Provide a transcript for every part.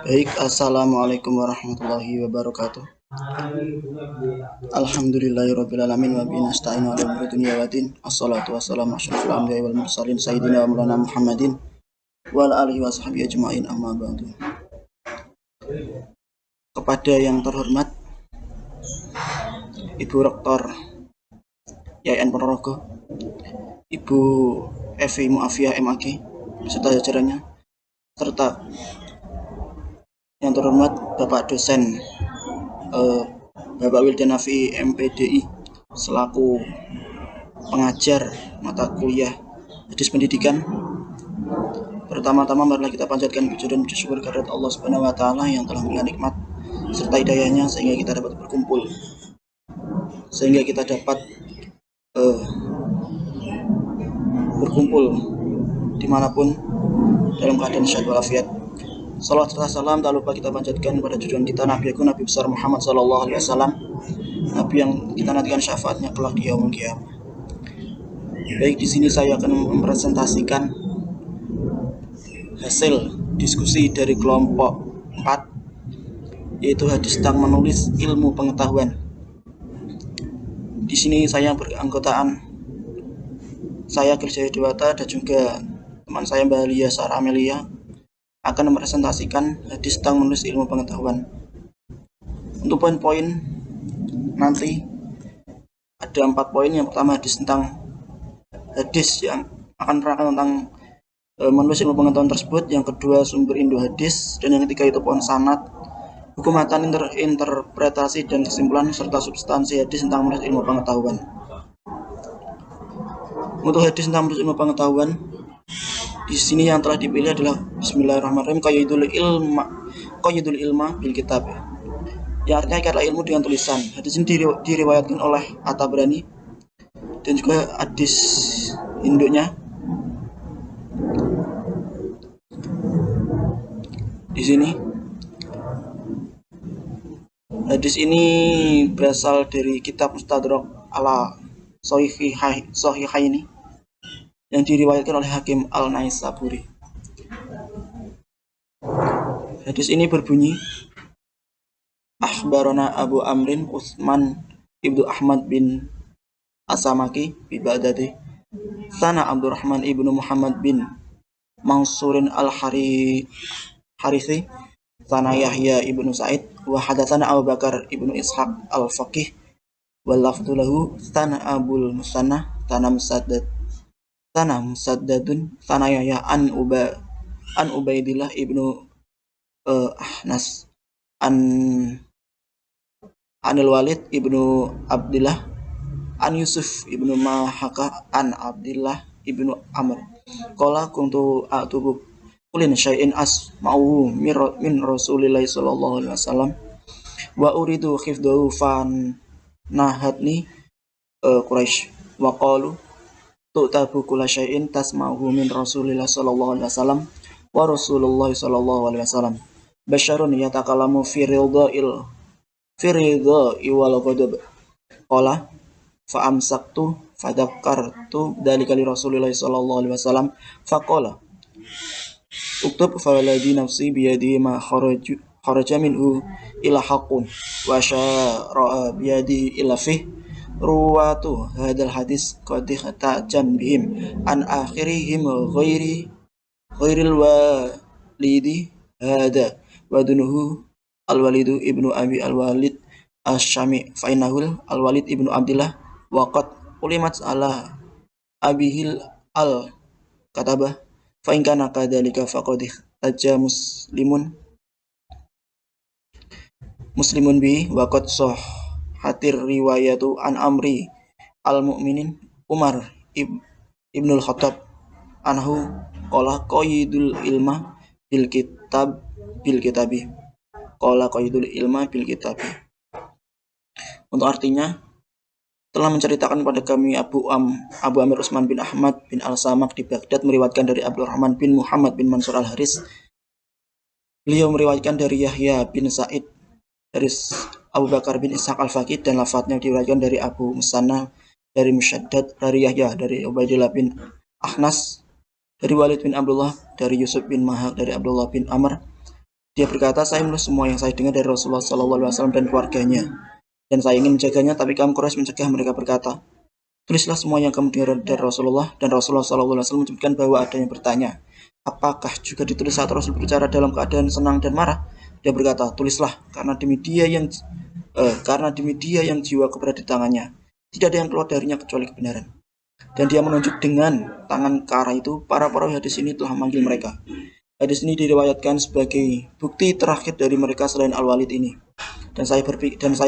Baik, assalamualaikum warahmatullahi wabarakatuh. Alhamdulillahirrabbilalamin wa bihi nasta'inu ala umuri dunya waddin. Assalatu wassalamu ala asyrofil anbiya'i wal mursalin sayyidina wa maulana Muhammadin wa ala alihi wa sahbihi ajma'in, amma ba'du. Kepada yang terhormat Ibu Rektor YAIN Ponorogo, Ibu Evi Muafiyah MAG beserta jajarannya, serta yang terhormat Bapak dosen Bapak Wildan Nafi MPDI selaku pengajar mata kuliah hadis pendidikan. Pertama-tama marilah kita panjatkan puji dan puji syukur kehadirat Allah Subhanahu wa taala yang telah memberikan nikmat serta hidayahnya sehingga kita dapat berkumpul, sehingga kita dapat berkumpul dimanapun dalam keadaan sehat walafiat. Salawat serta salam tak lupa kita panjatkan pada junjungan kita Nabi Agung, Nabi besar Muhammad Sallallahu Alaihi Wasallam, Nabi yang kita nantikan syafaatnya kelak di yaumul qiyamah. Baik, di sini saya akan mempresentasikan hasil diskusi dari kelompok 4, yaitu hadis tentang menulis ilmu pengetahuan. Di sini saya beranggotaan saya Gerjaya Dewata dan juga teman saya Mbak Lia Sarah Amelia akan mempresentasikan hadis tentang menulis ilmu pengetahuan. Untuk poin-poin nanti ada 4 poin. Yang pertama hadis yang akan menerangkan tentang menulis ilmu pengetahuan tersebut. Yang kedua sumber induk hadis, dan yang ketiga itu poin sanad, hukum matan, interpretasi dan kesimpulan, serta substansi hadis tentang menulis ilmu pengetahuan. Untuk hadis tentang menulis ilmu pengetahuan, di sini yang telah dipilih adalah Bismillahirrahmanirrahim, qayyidul ilma bil kitab, yang artinya ikatlah ilmu dengan tulisan. Hadis ini diriwayatkan oleh At-Tabrani dan juga hadis induknya. Di sini hadis ini berasal dari kitab Mustadrak ala Sahihaini yang diriwayatkan oleh Hakim Al-Naisaburi. Hadis ini berbunyi, Akhbarana Abu Amrin Utsman ibnu Ahmad bin Asamaki bi Baghdadi, Sana Abdurrahman ibnu Muhammad bin Mansurin Al-Harithi, Sana Yahya ibnu Sa'id, wa hadatsana Abu Bakar ibnu Ishaq Al-Faqih, wal lafdhu lahu, Sana Abul Musanna, Sana Musaddadun, Sana Yahya an Ubaidillah ibnu Ahnas Anil Walid ibnu Abdillah an Yusuf ibnu Mahaka an Abdillah ibnu Amr qala kuntu a'tubu kulin syai'in asma'u min Rasulillahi sallallahu alaihi wasallam wa uridu khifdahu fan nahatni Quraisy wa qalu tu'tabu kulla syai'in tasma'uhu min Rasulillah sallallahu alaihi wasallam wa Rasulullah sallallahu alaihi wasallam basyarun yatakalamu fi ridha'i wal ghadab qala fa amsaktu fadakkartu dzalika li Rasulillah sallallahu alaihi wasallam faqala uktub fa waladi nafsi bi yadi ma kharaja minhu ila haqqun wa syara'a bi yadi ila fih ruwatu hadal hadis qad ihtajam bihim an akhirihim ghairil walidi hada wa dunuhu al-walidu ibnu abi al-walid asy-syami fa innahul al-walid ibnu abdillah wa qad ulimat ala abihil al-katabah fa in kana kadzalika faqad ihtaja muslimun bi wa qad hatir riwayatu an Amri al-Mu'minin Umar ibnul Khattab anhu qala qayyidul ilma bil kitabi qala qayyidul ilma bil kitabi. Untuk artinya, telah menceritakan pada kami Abu Amir Utsman bin Ahmad bin Al-Samak di Baghdad meriwayatkan dari Abdurrahman bin Muhammad bin Mansur Al-Haris. Beliau meriwayatkan dari Yahya bin Sa'id dari Abu Bakar bin Ishaq Al-Faqih, dan lafadznya diriwayatkan dari Abu Musanna dari Musyaddad dari Yahya dari Ubaidillah bin Ahnas dari Walid bin Abdullah dari Yusuf bin Mahak dari Abdullah bin Amr Dia berkata, saya menulis semua yang saya dengar dari Rasulullah SAW dan keluarganya, dan saya ingin menjaganya, tapi kaum Quraisy mencegah. Mereka berkata, tulislah semua yang kamu dengar dari Rasulullah. Dan Rasulullah SAW menyebutkan bahwa ada yang bertanya, apakah juga ditulis saat Rasul berbicara dalam keadaan senang dan marah? Dia berkata, tulislah, karena demi dia yang jiwa keberada di tangannya, tidak ada yang keluar darinya kecuali kebenaran. Dan dia menunjuk dengan tangan ke arah itu. Para perawi hadis ini telah memanggil mereka. Hadis ini diriwayatkan sebagai bukti terakhir dari mereka selain Al-Walid ini. Dan saya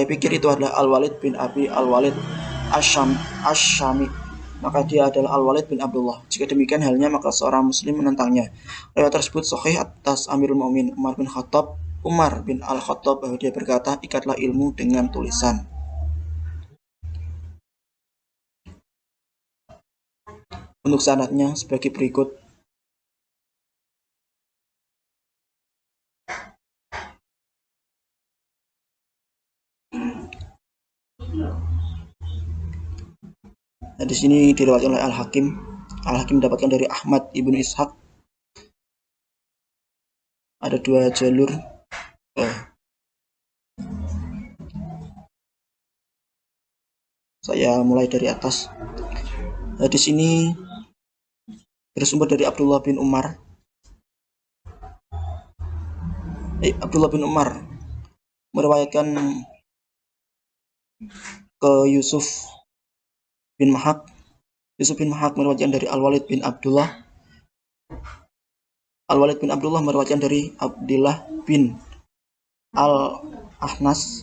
pikir itu adalah Al-Walid bin Abi Al-Walid Asyami. Maka dia adalah Al-Walid bin Abdullah. Jika demikian halnya, maka seorang muslim menentangnya. Riwayat tersebut sahih atas Amirul Mukminin Umar bin Al-Khattab, bahwa dia berkata, ikatlah ilmu dengan tulisan. Untuk sanadnya sebagai berikut. Nah, di sini diriwayatkan oleh Al-Hakim. Al-Hakim mendapatkan dari Ahmad ibnu Ishaq. Ada dua jalur. Saya mulai dari atas. Di sini bersumber dari Abdullah bin Umar. Abdullah bin Umar meriwayatkan ke Yusuf bin Mahak. Yusuf bin Mahak meriwayatkan dari Al-Walid bin Abdullah. Al-Walid bin Abdullah meriwayatkan dari Abdullah bin Al-Ahnas.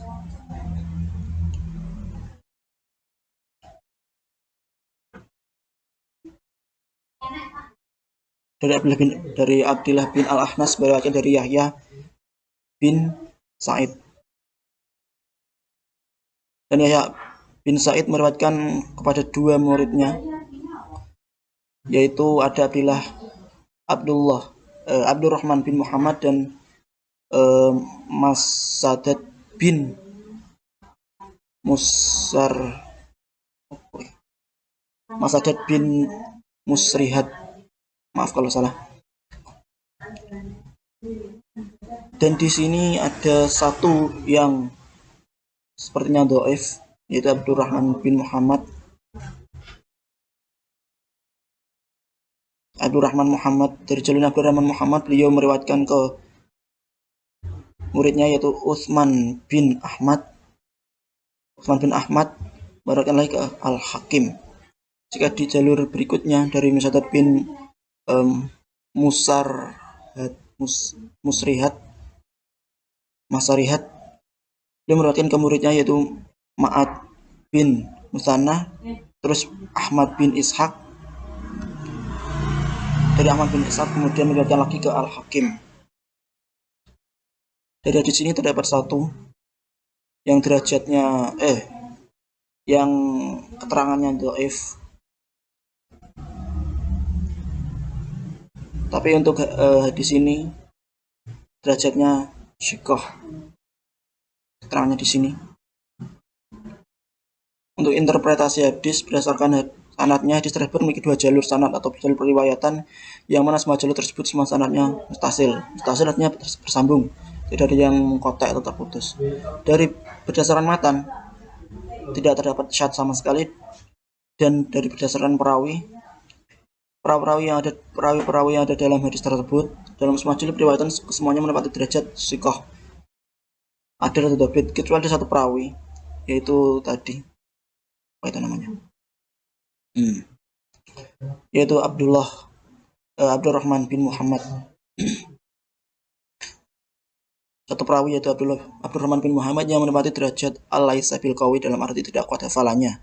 Dari Abdullah bin Al-Ahnas meriwayatkan dari Yahya bin Sa'id. Dan Yahya bin Sa'id meriwayatkan kepada dua muridnya, yaitu ada Abdurrahman bin Muhammad dan Masadat bin Musrihat. Maaf kalau salah. Dan di sini ada satu yang sepertinya dhaif, yaitu Abdurrahman bin Muhammad. Dari jalur Abdurrahman Muhammad, beliau meriwayatkan ke muridnya, yaitu Utsman bin Ahmad meriwayatkan lagi ke Al-Hakim. Jika di jalur berikutnya dari Masadat bin Masarihat, dia meriwayatkan ke muridnya, yaitu Ma'ad bin Musanna, terus Ahmad bin Ishaq. Dari Ahmad bin Ishaq kemudian meriwayatkan lagi ke Al-Hakim. Dari di sini terdapat satu yang derajatnya yang keterangannya dhaif. Tapi untuk di sini derajatnya syikoh. Keterangannya di sini. Untuk interpretasi hadis berdasarkan sanadnya, hadis tersebut memiliki dua jalur sanad atau jalur periwayatan, yang mana semua jalur tersebut semua sanadnya muttasil. Muttasil artinya bersambung, tidak ada yang kotak atau terputus. Dari berdasarkan matan tidak terdapat syad sama sekali, dan dari berdasarkan perawi yang ada dalam hadis tersebut, dalam semua jalur periwayatan semuanya menempati derajat syikoh. Ada satu dobit, kecuali ada satu perawi, yaitu tadi apa itu namanya, yaitu Abdurrahman bin Muhammad. Satu perawi yaitu Abdurrahman bin Muhammad yang menempati derajat al-laisa bil qawi, dalam arti tidak kuat hafalannya.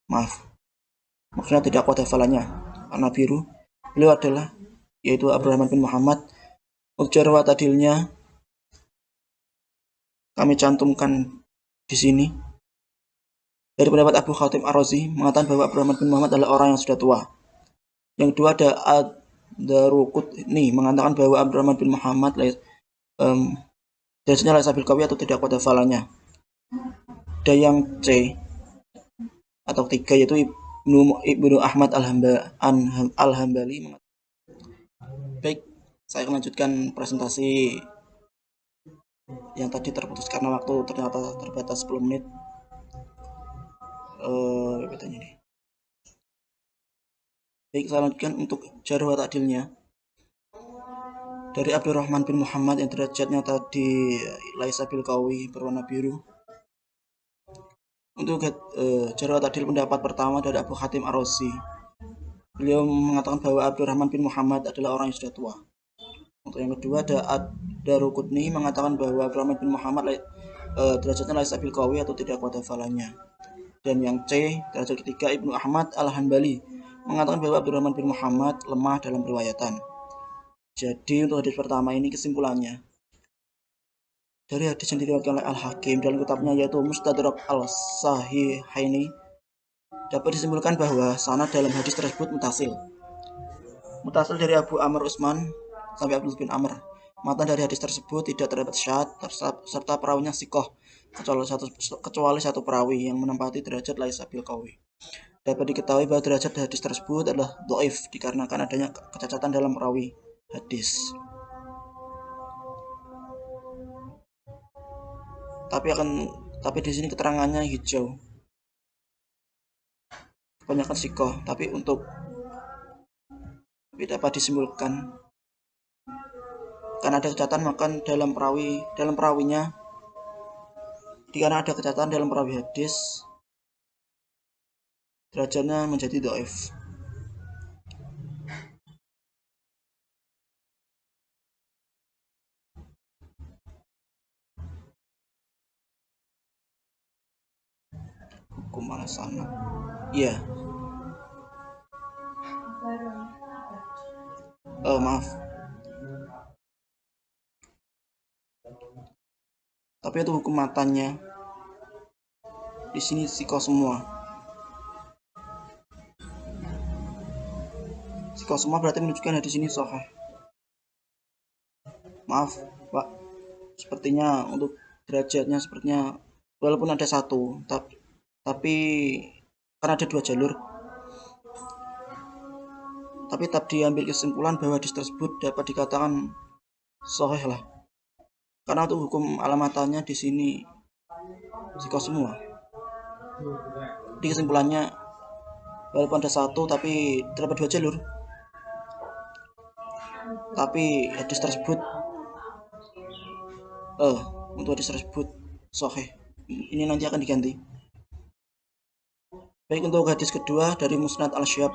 Maksudnya tidak kuat hafalannya karena biru. Beliau adalah yaitu Abdurrahman bin Muhammad. Untuk jarh ta'dilnya kami cantumkan di sini. Dari pendapat Abu Khatim Ar-Razi mengatakan bahwa Abdurrahman bin Muhammad adalah orang yang sudah tua. Yang kedua ada Ad-Daruqutni mengatakan bahwa Abdurrahman bin Muhammad derajatnya laisa bil qawi atau tidak kuat hafalannya. Ada yang C atau 3, yaitu Ibnu Ahmad Al-Hambali. Baik, saya akan lanjutkan presentasi yang tadi terputus karena waktu ternyata terbatas 10 menit. Katanya nih. Baik, saya lanjutkan untuk jarh wa ta'dilnya. Dari Abdurrahman bin Muhammad yang derajatnya tadi laisa bil qawi, berwarna biru. Untuk jarh wa ta'dil pendapat pertama dari Abu Hatim Ar-Razi. Beliau mengatakan bahwa Abdurrahman bin Muhammad adalah orang yang sudah tua. Untuk yang kedua ada Ad-Daruqutni mengatakan bahwa Abdurrahman bin Muhammad derajatnya laisa bil qawi atau tidak kuat hafalannya. Dan yang C, derajat ketiga Ibnu Ahmad Al-Hanbali mengatakan bahwa Abdurrahman bin Muhammad lemah dalam riwayatan. Jadi untuk hadis pertama ini kesimpulannya dari hadis yang diriwayatkan oleh Al-Hakim dalam kitabnya yaitu Mustadrak Al-Sahihaini dapat disimpulkan bahwa sanad dalam hadis tersebut mutasil. Mutasil dari Abu Amr Utsman sampai Abdul bin Amr. Matan dari hadis tersebut tidak terdapat syad serta perawinya sikoh kecuali satu perawi yang menempati derajat laisa bil qawi. Dapat diketahui bahwa derajat hadis tersebut adalah dhaif dikarenakan adanya kecacatan dalam perawi hadis. Tapi di sini keterangannya hijau. Kebanyakan sikoh, tapi dapat disimpulkan karena ada kecacatan maka dalam perawinya karena ada kecacatan dalam perawi hadis derajatnya menjadi dhaif. Hukum ala sanad. Iya. Maaf. Tapi itu hukum matannya di sini sikoh semua. Sikoh semua berarti menunjukkan hadis ini sahih. Maaf, Pak. Sepertinya untuk derajatnya sepertinya walaupun ada satu, tapi karena ada dua jalur. Tapi tetap diambil kesimpulan bahwa hadis tersebut dapat dikatakan sahih lah. Karena untuk hukum alamatannya di sini sikoh semua. Di kesimpulannya walaupun ada satu tapi terdapat dua jalur. Tapi hadis tersebut untuk hadis tersebut sahih. Ini nanti akan diganti. Baik, untuk hadis kedua dari Musnad Al-Syihab.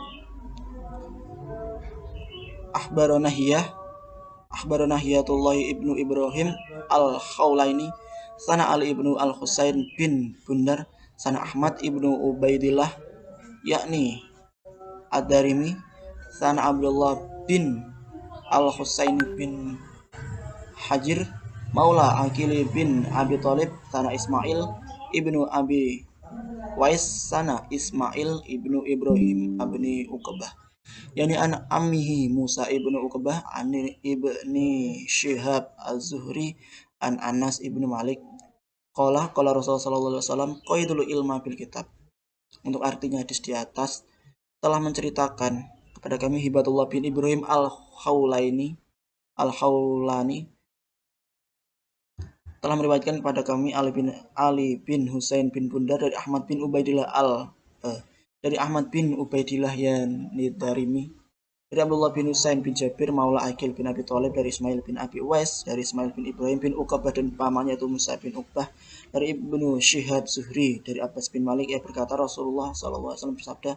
Akhbarana Hiyatullahi ibnu Ibrahim Al-Khawlaini sana Ali ibnu Al-Husain bin Bundar sana Ahmad ibnu Ubaidillah yakni Ad-Darimi sana Abdullah bin Al-Husain bin Hajir Maula Aqil bin Abi Thalib sana Ismail ibnu Abi Wais sana Ismail ibnu Ibrahim abni Uqbah yani an ammihi Musa ibnu Uqbah an ibni Syihab Az-Zuhri an Anas ibnu Malik qala Rasulullah sallallahu alaihi wasallam qaidul ilma bil kitab. Untuk artinya hadis di atas telah menceritakan kepada kami Hibatullah bin Ibrahim Al-Khawlani telah meriwayatkan kepada kami Ali bin Husain bin Bundar dari Ahmad bin Ubaidillah yani Darimi dari Abdullah bin Husain bin Jabir Maula Aqil bin Abi Thalib dari Ismail bin Abi Uwais dari Ismail bin Ibrahim bin Uqbah dan pamannya itu Musa bin Uqbah dari Ibnu Syihab Zuhri dari Abbas bin Malik yang berkata Rasulullah SAW bersabda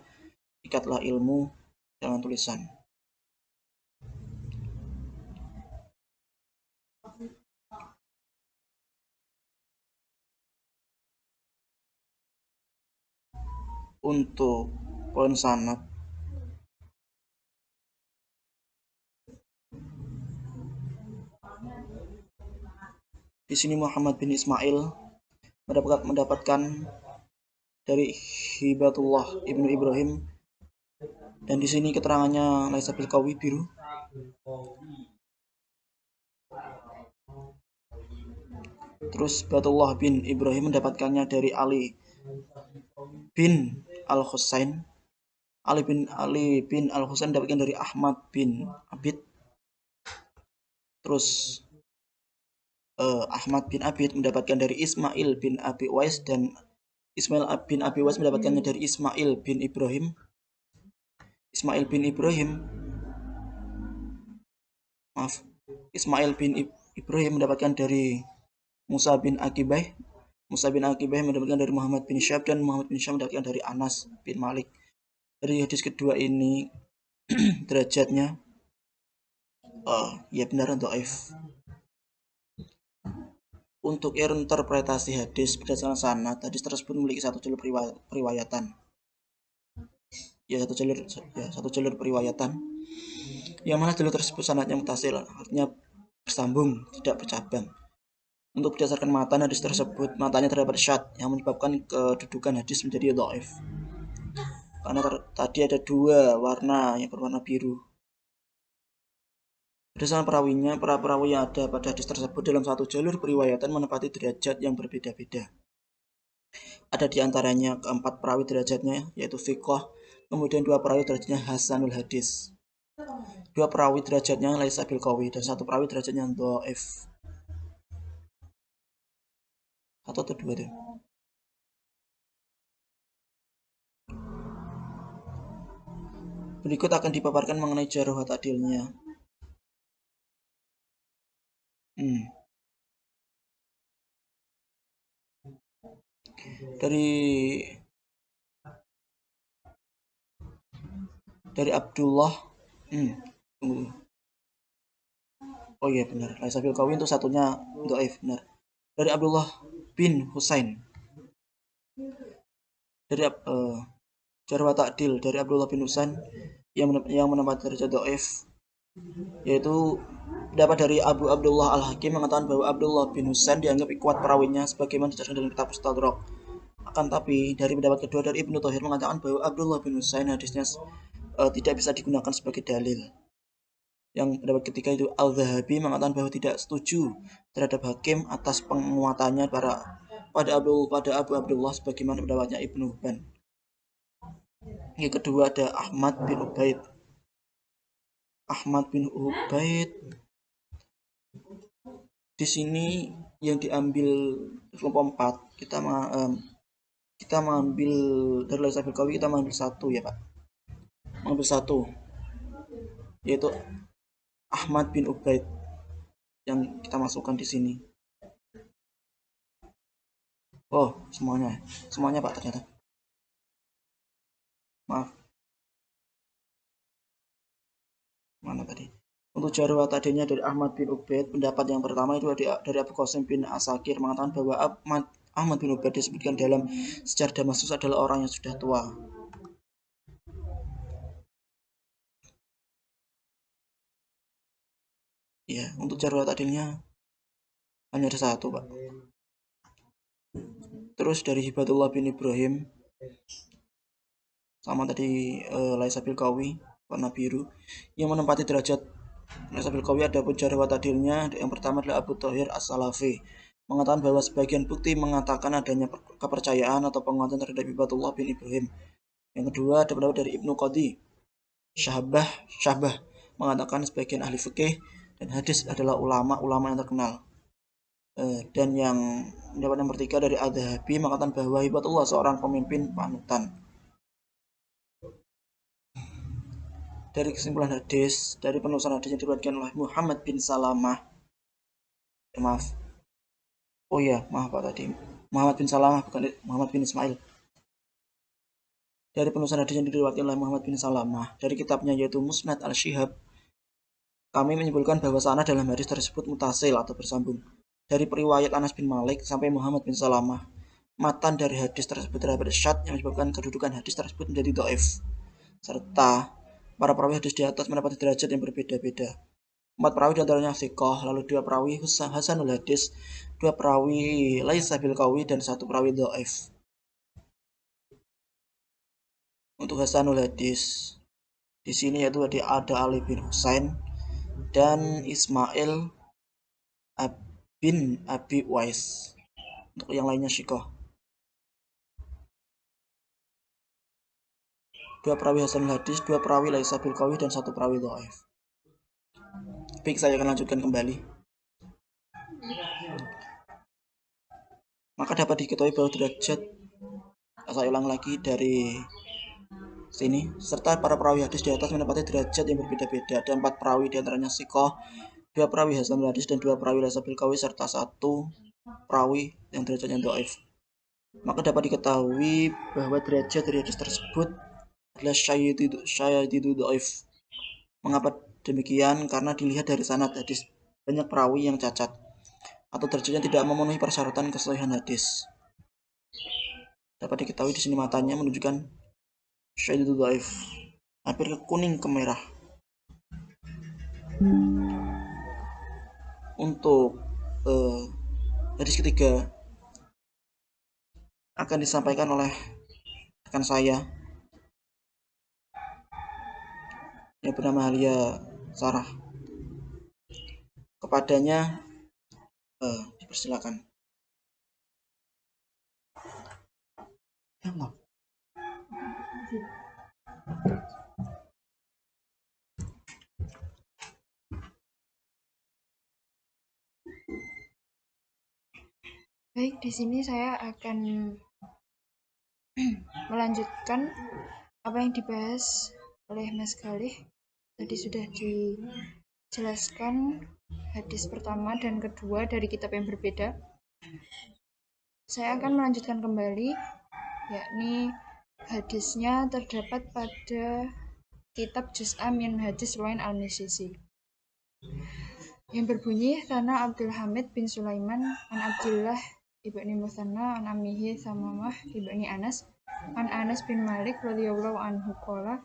ikatlah ilmu dengan tulisan. Untuk poin sanad di sini Muhammad bin Ismail mendapatkan dari Hibatullah ibnu Ibrahim dan di sini keterangannya laisa bil qawi biru. Terus Batullah bin Ibrahim mendapatkannya dari Ali bin Al-Husain. Ali bin Al-Husain mendapatkan dari Ahmad bin Abid. Terus Ahmad bin Abid mendapatkan dari Ismail bin Abi Uwais, dan Ismail bin Abi Uwais mendapatkannya dari Ismail bin Ibrahim. Ismail bin Ibrahim, maaf, Ismail bin Ibrahim mendapatkan dari Musa bin Akibah. Musa bin Akibah mendapatkan dari Muhammad bin Syab, dan Muhammad bin Syab mendapatkan dari Anas bin Malik. Dari hadis kedua ini derajatnya ya benar dhaif. Untuk interpretasi hadis berdasarkan sanad, hadis tersebut memiliki satu jalur periwayatan. Satu jalur periwayatan. Yang mana jalur tersebut sanadnya mutasil, artinya bersambung, tidak bercabang. Untuk berdasarkan matan hadis tersebut, matanya terdapat syad yang menyebabkan kedudukan hadis menjadi dhaif. Karena tadi ada dua warna yang berwarna biru. Berdasarkan perawinya, para perawi yang ada pada hadis tersebut dalam satu jalur periwayatan menempati derajat yang berbeda-beda. Ada di antaranya keempat perawi derajatnya, yaitu thiqah, kemudian dua perawi derajatnya hasanul hadis, dua perawi derajatnya laisa bil qawi, dan satu perawi derajatnya dhaif. Satu atau dua deh. Berikut akan dipaparkan mengenai jarh wa ta'dilnya. Dari Abdullah, oh iya benar, laisa bil qawi untuk satunya dhaif, benar. Dari Abdullah bin Husain, dari jarh wa ta'dil dari Abdullah bin Husain yang menempati derajat dhaif, yaitu dapat dari Abu Abdullah Al-Hakim mengatakan bahwa Abdullah bin Husain dianggap kuat perawinya sebagaimana dijelaskan dalam kitab Mustadrak. Akan tapi dari pendapat kedua dari Ibnu Thahir mengatakan bahwa Abdullah bin Husain hadisnya tidak bisa digunakan sebagai dalil. Yang pendapat ketiga itu Al-Zahabi mengatakan bahwa tidak setuju terhadap Hakim atas penguatannya pada Abu Abdullah sebagaimana pendapatnya Ibnu Hibban. Yang kedua ada Ahmad bin Ubaid. Di sini yang diambil kelompok 4, kita mengambil dari laisa bil qawi, kita mengambil satu ya Pak. Mengambil satu, yaitu Ahmad bin Ubaid yang kita masukkan di sini. Oh, semuanya Pak ternyata. Maaf. Mana tadi? Untuk jarh wa ta'dilnya dari Ahmad bin Ubaid, pendapat yang pertama itu dari Abu Qasim bin Asakir mengatakan bahwa Ahmad bin Ubaid disebutkan dalam sejarah Damaskus adalah orang yang sudah tua. Ya, untuk jarh wa ta'dilnya hanya ada satu Pak. Terus dari Hibatullah bin Ibrahim, sama tadi laisa bil qawi, warna biru, yang menempati derajat laisa bil qawi. Adapun jarh wa ta'dilnya yang pertama adalah Abu Thahir As-Salafi mengatakan bahwa sebagian bukti mengatakan adanya kepercayaan atau penguatan terhadap Hibatullah bin Ibrahim. Yang kedua ada pendapat dari Ibnu Qadi Syahbah mengatakan sebagian ahli fikih dan hadis adalah ulama yang terkenal. Dan yang pendapat yang ketiga dari Adz-Dzahabi mengatakan bahwa Hibatullah seorang pemimpin panutan. Dari kesimpulan hadis, dari penulisan hadis yang diriwayatkan oleh Muhammad bin Salamah, maaf Pak tadi, Muhammad bin Salamah bukan Muhammad bin Ismail. Dari penulisan hadis yang diriwayatkan oleh Muhammad bin Salamah dari kitabnya yaitu Musnad Al-Shihab, kami menyimpulkan bahwa sanad dalam hadis tersebut mutasil atau bersambung. Dari periwayat Anas bin Malik sampai Muhammad bin Salamah, matan dari hadis tersebut terdapat syad yang menyebabkan kedudukan hadis tersebut menjadi dhaif. Serta para perawi hadis di atas mendapat derajat yang berbeda-beda. 4 perawi diantaranya thiqah, lalu 2 perawi hasanul hadis, 2 perawi laisa bil qawi, dan 1 perawi dhaif. Untuk hasanul hadis di sini yaitu ada Ali bin Husain dan Ismail bin Abi Uwais. Untuk yang lainnya thiqah. 2 perawi hasanul hadis, 2 perawi laisa bil qawi, dan 1 perawi dhaif. Baik, saya akan lanjutkan kembali. Maka dapat diketahui bahwa derajat, saya ulang lagi dari sini, serta para perawi hadis di atas menempati derajat yang berbeda-beda. Ada 4 perawi, diantaranya Sikoh, 2 perawi hasanul hadis, dan 2 perawi lasabil qawi, serta 1 perawi yang derajatnya dhaif. Maka dapat diketahui bahwa derajat dari hadis tersebut adalah syadidu dhaif. Mengapa demikian? Karena dilihat dari sanad hadis, banyak perawi yang cacat atau derajatnya tidak memenuhi persyaratan kesahihan hadis. Dapat diketahui di sini matanya menunjukkan syadidu dhaif, hampir ke kuning ke merah. Untuk hadis ketiga akan disampaikan oleh rekan saya yang bernama Halia Sarah. Kepadanya dipersilakan. Baik, di sini saya akan melanjutkan apa yang dibahas oleh Mas Galih. Tadi sudah dijelaskan hadis pertama dan kedua dari kitab yang berbeda. Saya akan melanjutkan kembali, yakni hadisnya terdapat pada kitab Juz'an min Hadis Ruwain al-Misisi yang berbunyi Thana Abdul Hamid bin Sulaiman an Abdullah ibni Muthanna an Ammihi Thamamah ibni Anas an Anas bin Malik radhiyallahu anhu qala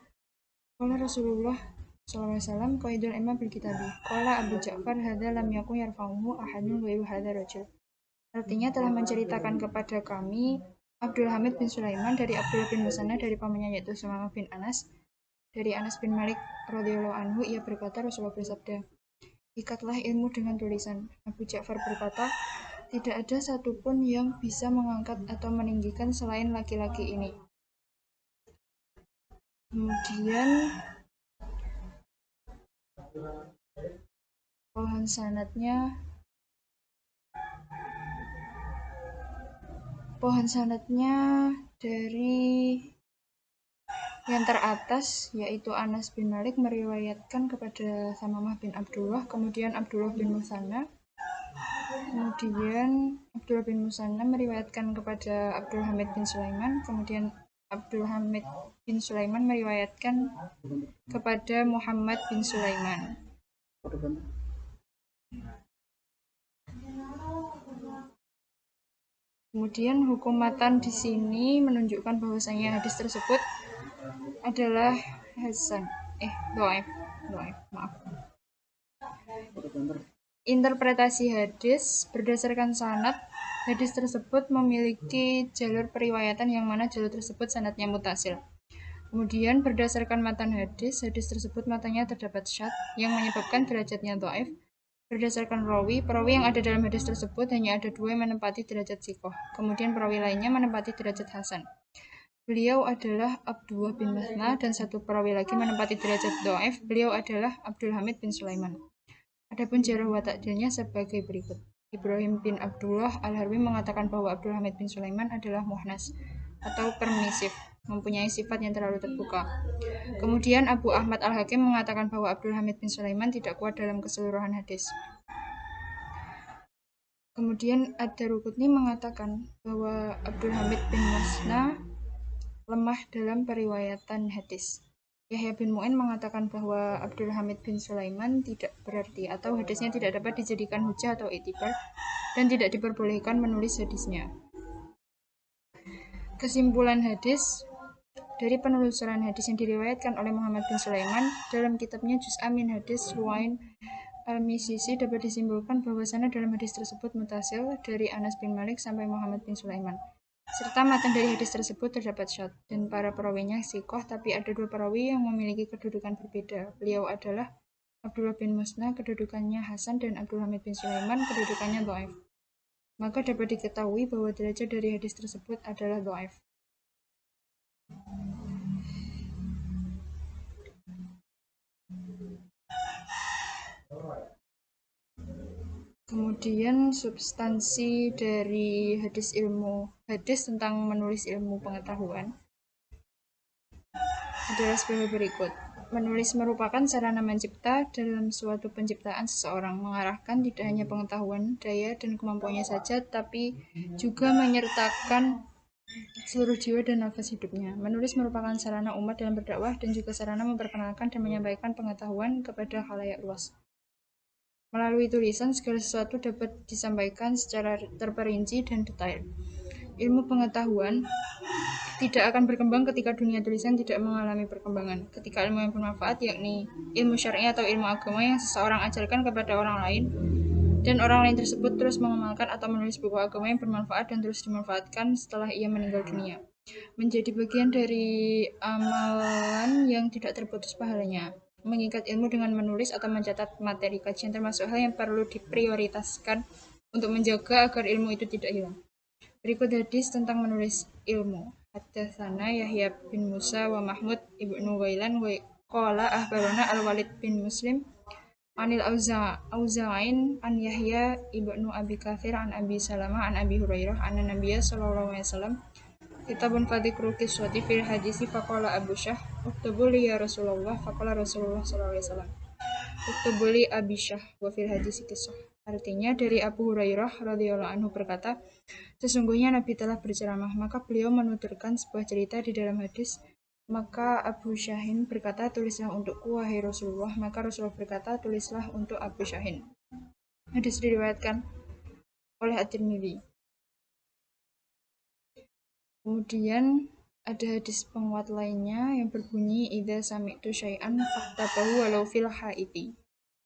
Rasulullah sallallahu alaihi wasallam qaidul imam bil kitabi qala Abu Ja'far hadza lam yakun yarfa'uhu ahadun ghairu hadza rajul. Artinya telah menceritakan kepada kami Abdul Hamid bin Sulaiman dari Abdullah bin Musanna dari pamannya yaitu Sumamah bin Anas dari Anas bin Malik radhiyallahu anhu, ia berkata Rasulullah bersabda, ikatlah ilmu dengan tulisan. Abu Ja'far berkata, tidak ada satupun yang bisa mengangkat atau meninggikan selain laki-laki ini. Kemudian pohon sanadnya dari yang teratas yaitu Anas bin Malik meriwayatkan kepada Thamamah bin Abdullah, kemudian Abdullah bin Musanna, kemudian Abdullah bin Musanna meriwayatkan kepada Abdul Hamid bin Sulaiman, kemudian Abdul Hamid bin Sulaiman meriwayatkan kepada Muhammad bin Sulaiman. Kemudian hukum matan di sini menunjukkan bahwasanya hadis tersebut adalah hasan. Dhaif, maaf. Interpretasi hadis berdasarkan sanad, hadis tersebut memiliki jalur periwayatan yang mana jalur tersebut sanadnya mutasil. Kemudian berdasarkan matan hadis tersebut matanya terdapat syadz yang menyebabkan derajatnya dhaif. Berdasarkan perawi yang ada dalam hadis tersebut hanya ada 2 yang menempati derajat sikoh. Kemudian perawi lainnya menempati derajat hasan. Beliau adalah Abdullah bin Musanna dan 1 perawi lagi menempati derajat dhaif. Beliau adalah Abdul Hamid bin Sulaiman. Adapun jarh wa ta'dilnya sebagai berikut. Ibrahim bin Abdullah Al-Harbi mengatakan bahwa Abdul Hamid bin Sulaiman adalah muhnas atau permisif, mempunyai sifat yang terlalu terbuka. Kemudian Abu Ahmad Al-Hakim mengatakan bahwa Abdul Hamid bin Sulaiman tidak kuat dalam keseluruhan hadis. Kemudian Ad-Daruqutni mengatakan bahwa Abdul Hamid bin Musanna lemah dalam periwayatan hadis. Yahya bin Mu'in mengatakan bahwa Abdul Hamid bin Sulaiman tidak berarti atau hadisnya tidak dapat dijadikan hujah atau iktibar dan tidak diperbolehkan menulis hadisnya. Kesimpulan hadis dari penelusuran hadis yang diriwayatkan oleh Muhammad bin Sulaiman dalam kitabnya Juz'an min Hadis Ruwain al-Misisi dapat disimpulkan bahwasanya dalam hadis tersebut mutasil dari Anas bin Malik sampai Muhammad bin Sulaiman. Serta matan dari hadis tersebut terdapat syadz dan para perawinya sikoh, tapi ada 2 perawi yang memiliki kedudukan berbeda. Beliau adalah Abdullah bin Musanna, kedudukannya hasan, dan Abdul Hamid bin Sulaiman, kedudukannya dhaif. Maka dapat diketahui bahwa derajat dari hadis tersebut adalah dhaif. Kemudian substansi dari hadis tentang menulis ilmu pengetahuan adalah sebagai berikut. Menulis merupakan sarana mencipta dalam suatu penciptaan seseorang, mengarahkan tidak hanya pengetahuan, daya, dan kemampuannya saja, tapi juga menyertakan seluruh jiwa dan nafas hidupnya. Menulis merupakan sarana umat dalam berdakwah dan juga sarana memperkenalkan dan menyampaikan pengetahuan kepada khalayak luas. Melalui tulisan, segala sesuatu dapat disampaikan secara terperinci dan detail. Ilmu pengetahuan tidak akan berkembang ketika dunia tulisan tidak mengalami perkembangan. Ketika ilmu yang bermanfaat, yakni ilmu syar'i atau ilmu agama yang seseorang ajarkan kepada orang lain, dan orang lain tersebut terus mengamalkan atau menulis buku agama yang bermanfaat dan terus dimanfaatkan setelah ia meninggal dunia, menjadi bagian dari amalan yang tidak terputus pahalanya. Mengikat ilmu dengan menulis atau mencatat materi kajian termasuk hal yang perlu diprioritaskan untuk menjaga agar ilmu itu tidak hilang. Berikut hadis tentang menulis ilmu. Haddatsana Yahya bin Musa wa Mahmud ibnu Ghailan wa qala akhbarana Al-Walid bin Muslim Anil Auzain an Yahya ibnu Abi Katsir an Abi Salamah an Abi Hurairah anna Nabiyya sallallahu alaihi wasallam kitabun fadzikru qissati fil hadisi faqala Abu Syah uktubu li ya Rasulullah faqala Rasulullah sallallahu alaihi wasallam uktubu li Abi Syah wa fil hadisi qissah. Artinya dari Abu Hurairah radhiyallahu anhu berkata, sesungguhnya Nabi telah berceramah, maka beliau menuturkan sebuah cerita di dalam hadis. Maka Abu Syahin berkata, tulislah untukku wahai Rasulullah. Maka Rasulullah berkata, tulislah untuk Abu Syahin. Hadis diriwayatkan oleh At-Tirmidzi. Kemudian ada hadis penguat lainnya yang berbunyi idza sami'tu syai'an faktabahu walau fil haiti.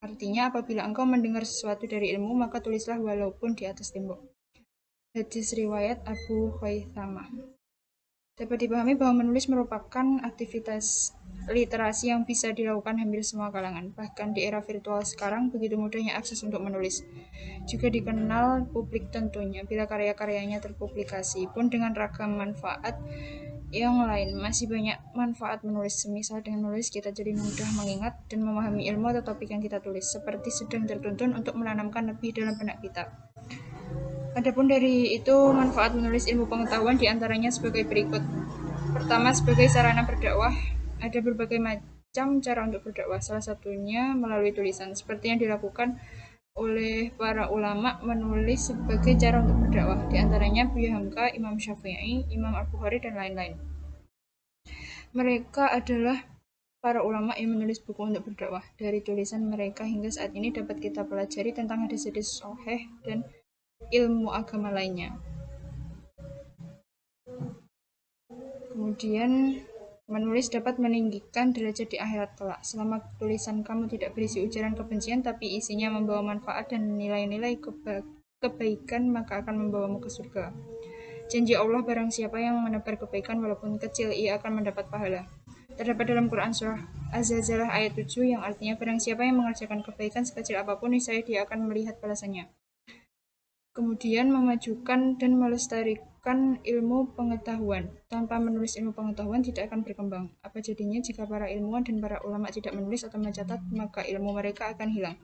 Artinya apabila engkau mendengar sesuatu dari ilmu maka tulislah walaupun di atas tembok. Hadis riwayat Abu Khwaithamah. Dapat dipahami bahwa menulis merupakan aktivitas literasi yang bisa dilakukan hampir semua kalangan. Bahkan di era virtual sekarang, begitu mudahnya akses untuk menulis. Juga dikenal publik tentunya, bila karya-karyanya terpublikasi. Pun dengan ragam manfaat yang lain, masih banyak manfaat menulis. Semisal dengan menulis, kita jadi mudah mengingat dan memahami ilmu atau topik yang kita tulis, seperti sedang tertuntun untuk menanamkan lebih dalam benak kita. Adapun dari itu, manfaat menulis ilmu pengetahuan diantaranya sebagai berikut. Pertama, sebagai sarana berdakwah, ada berbagai macam cara untuk berdakwah. Salah satunya melalui tulisan, seperti yang dilakukan oleh para ulama menulis sebagai cara untuk berdakwah. Di antaranya Buya Hamka, Imam Syafi'i, Imam Al-Bukhari, dan lain-lain. Mereka adalah para ulama yang menulis buku untuk berdakwah. Dari tulisan mereka hingga saat ini dapat kita pelajari tentang hadis-hadis sahih dan ilmu agama lainnya. Kemudian menulis dapat meninggikan derajat di akhirat kelak. Selama tulisan kamu tidak berisi ujaran kebencian tapi isinya membawa manfaat dan nilai-nilai kebaikan, maka akan membawamu ke surga. Janji Allah, barang siapa yang menebar kebaikan walaupun kecil, ia akan mendapat pahala. Terdapat dalam Quran surah Az-Zalzalah ayat 7 yang artinya barang siapa yang mengerjakan kebaikan sekecil apapun, niscaya dia akan melihat balasannya. Kemudian memajukan dan melestarikan ilmu pengetahuan. Tanpa menulis ilmu pengetahuan tidak akan berkembang. Apa jadinya jika para ilmuwan dan para ulama tidak menulis atau mencatat, maka ilmu mereka akan hilang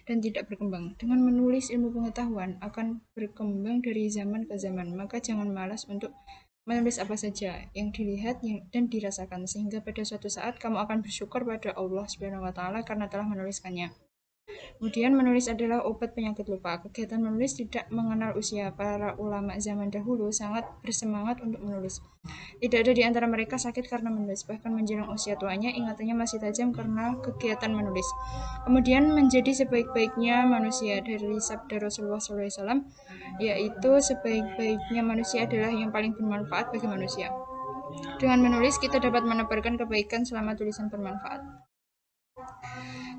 dan tidak berkembang. Dengan menulis ilmu pengetahuan akan berkembang dari zaman ke zaman, maka jangan malas untuk menulis apa saja yang dilihat dan dirasakan, sehingga pada suatu saat kamu akan bersyukur pada Allah SWT karena telah menuliskannya. Kemudian menulis adalah obat penyakit lupa. Kegiatan menulis tidak mengenal usia. Para ulama zaman dahulu sangat bersemangat untuk menulis. Tidak ada di antara mereka sakit karena menulis. Bahkan menjelang usia tuanya, ingatannya masih tajam karena kegiatan menulis. Kemudian menjadi sebaik-baiknya manusia dari sabda Rasulullah SAW, yaitu sebaik-baiknya manusia adalah yang paling bermanfaat bagi manusia. Dengan menulis, kita dapat menebarkan kebaikan selama tulisan bermanfaat.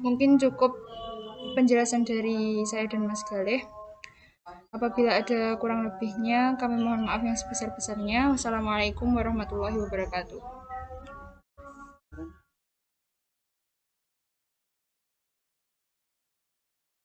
Mungkin cukup penjelasan dari saya dan Mas Galeh. Apabila ada kurang lebihnya, kami mohon maaf yang sebesar-besarnya. Wassalamualaikum warahmatullahi wabarakatuh.